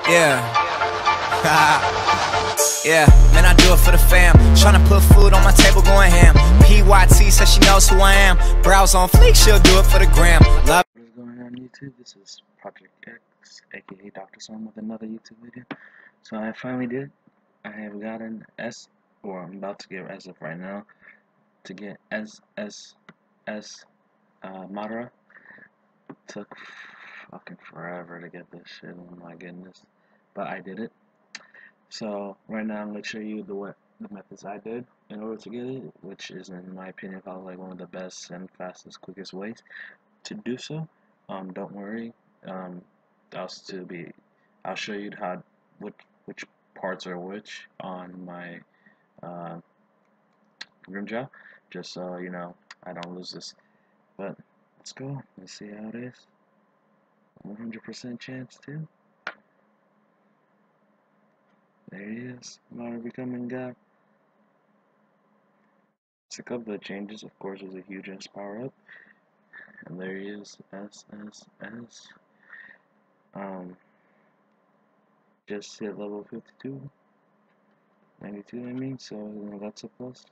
Yeah. Yeah, man, I do it for the fam. Tryna put food on my table, going ham. PYT says she knows who I am. Brows on fleek, she'll do it for the gram. Love. What is going on YouTube? This is Project X, aka Dr. Sun, with another YouTube video. So I finally did. I have gotten I'm about to get as of right now, to get SSS Madara. Took fucking forever to get this shit, oh my goodness. But I did it. So right now I'm going to show you the methods I did in order to get it, which is in my opinion probably like one of the best and fastest, quickest ways to do so. Don't worry. I'll show you which parts are which on my rim job, just so you know I don't lose this. But let's go. Let's see how it is. 100% chance too. There he is. About becoming God. It's a couple of changes. Of course, there's a huge S power up, and there he is. SSS. Just hit level 52. 92, I mean, so you know, that's a plus.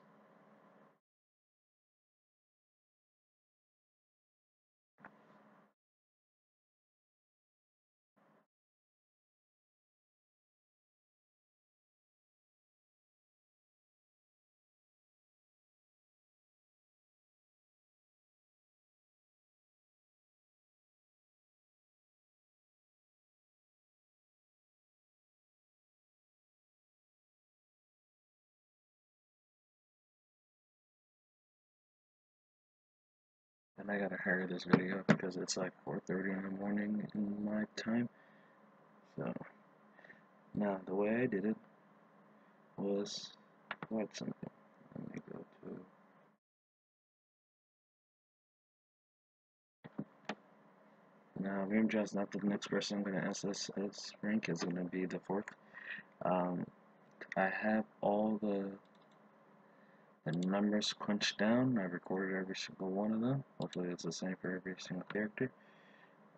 And I gotta hurry this video because it's like 4:30 in the morning in my time. So now the way I did it was quite simple. Let me go to now. Rimjaw's not the next person I'm gonna SSS rank, is gonna be the fourth. Um, I have all the numbers crunched down. I recorded every single one of them. Hopefully it's the same for every single character.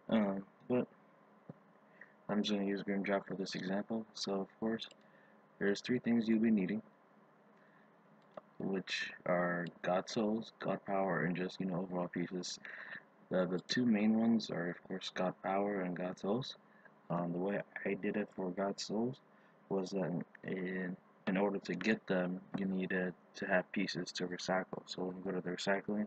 But I'm just gonna use Grimjaw for this example. So of course, there's three things you'll be needing, which are God Souls, God Power, and just, you know, overall pieces. The two main ones are, of course, God Power and God Souls. The way I did it for God Souls was that in order to get them, you needed to have pieces to recycle. So when you go to the recycling,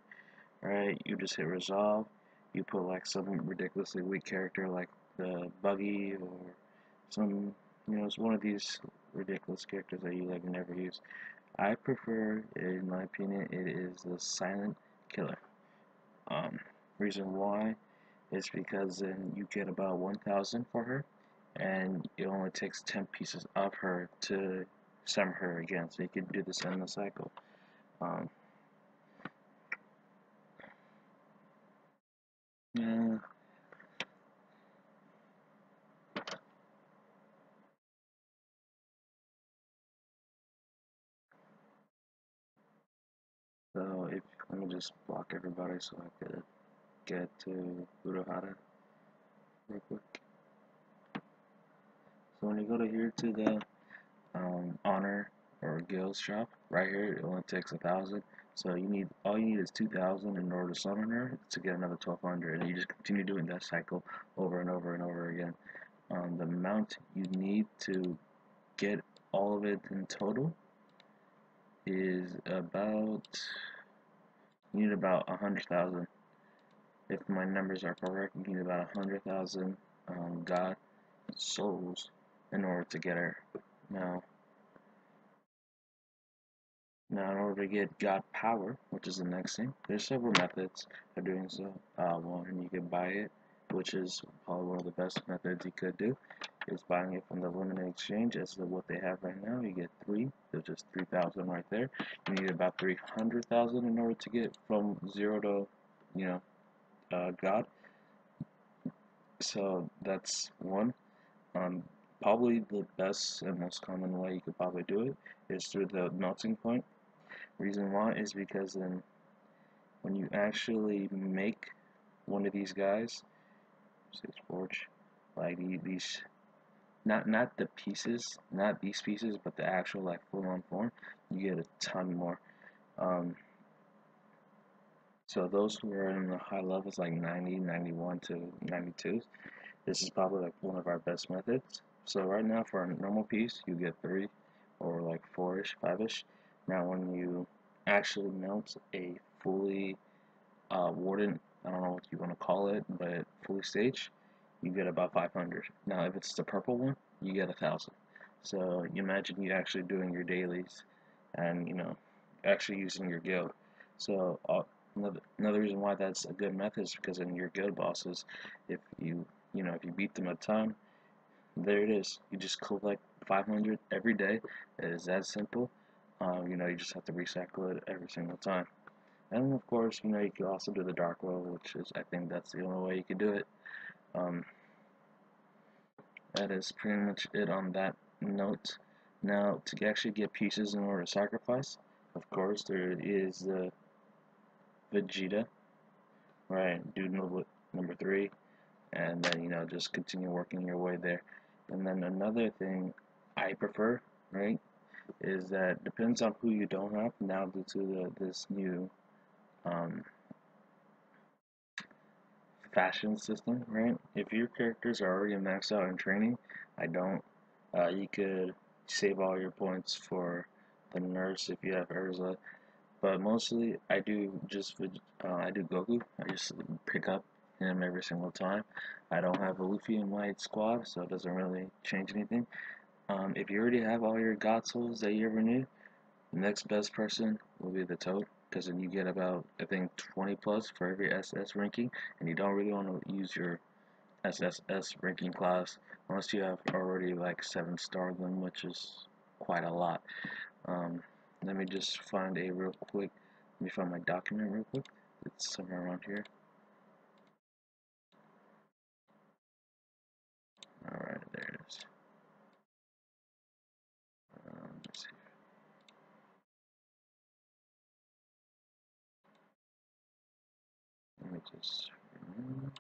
right, you just hit resolve. You put like some ridiculously weak character like the Buggy or some, you know, it's one of these ridiculous characters that you like never use. I prefer, in my opinion, it is the Silent Killer. Um, Reason why is because then you get about 1,000 for her, and it only takes 10 pieces of her to summon her again, so you can do this in the cycle. Um, yeah. So if let me just block everybody so I could get to Uruhara real quick. So when you go to here to the honor or guild shop, right here it only takes 1,000. So all you need is 2,000 in order to summon her to get another 1,200, and you just continue doing that cycle over and over and over again. The amount you need to get all of it in total is about, you need about 100,000. If my numbers are correct, you need about 100,000 God souls in order to get her. Now, Now, in order to get God Power, which is the next thing, there's several methods of doing so. One, you can buy it, which is probably one of the best methods you could do, is buying it from the limited exchange, as what they have right now. You get three, there's just 3,000 right there. You need about 300,000 in order to get from zero to, you know, God. So that's one. Probably the best and most common way you could probably do it is through the melting point. Reason why is because then when you actually make one of these guys, say forge, like not the pieces, not these pieces, but the actual like full-on form, you get a ton more. Um, so those who are in the high levels, like 90, 91 to 92, this is probably like one of our best methods. So right now for a normal piece, you get 3 or like 4-ish, 5-ish. Now when you actually melt a fully warden, I don't know what you want to call it, but fully staged, you get about 500. Now if it's the purple one, you get 1,000. So you imagine you actually doing your dailies and actually using your guild. So another reason why that's a good method is because in your guild bosses, if if you beat them a ton, there it is. You just collect 500 every day. It is that simple. You just have to recycle it every single time. And of course, you can also do the dark roll, which is, I think that's the only way you can do it. Um, that is pretty much it on that note. Now, to actually get pieces in order to sacrifice, of course, there is the Vegeta, right? Do number 3, and then, just continue working your way there. And then another thing I prefer, right, is that depends on who you don't have now due to this new fashion system, right? If your characters are already maxed out in training, I don't. You could save all your points for the nurse if you have Urza, but mostly I do Goku. I just pick up him every single time. I don't have a Luffy in my squad, so it doesn't really change anything. If you already have all your God Souls that you ever need, the next best person will be the Toad, because then you get about, I think, 20 plus for every SS ranking, and you don't really want to use your SSS ranking class unless you have already like 7-star them, which is quite a lot. Let me just find let me find my document real quick. It's somewhere around here. Alright, there it is. Let's see. Let me just remove.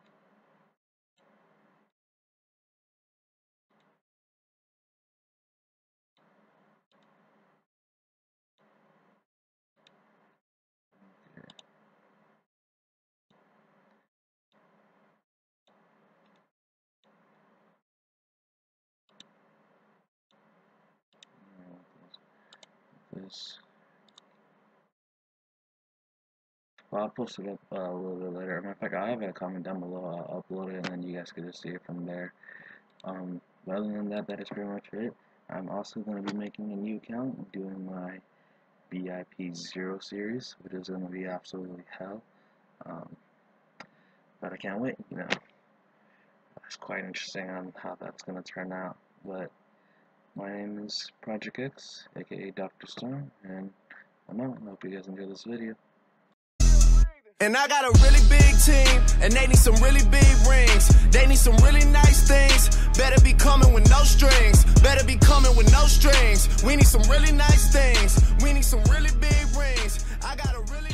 This. Well, I'll post it up a little bit later. Matter of fact, I have a comment down below. I'll upload it, and then you guys can just see it from there. But other than that, that is pretty much it. I'm also going to be making a new account, doing my VIP 0 series, which is going to be absolutely hell. But I can't wait, It's quite interesting on how that's going to turn out. But my name is Project X, aka Dr. Storm, and I'm out. I hope you guys enjoy this video. And I got a really big team, and they need some really big rings. They need some really nice things. Better be coming with no strings. Better be coming with no strings. We need some really nice things. We need some really big rings. I got a really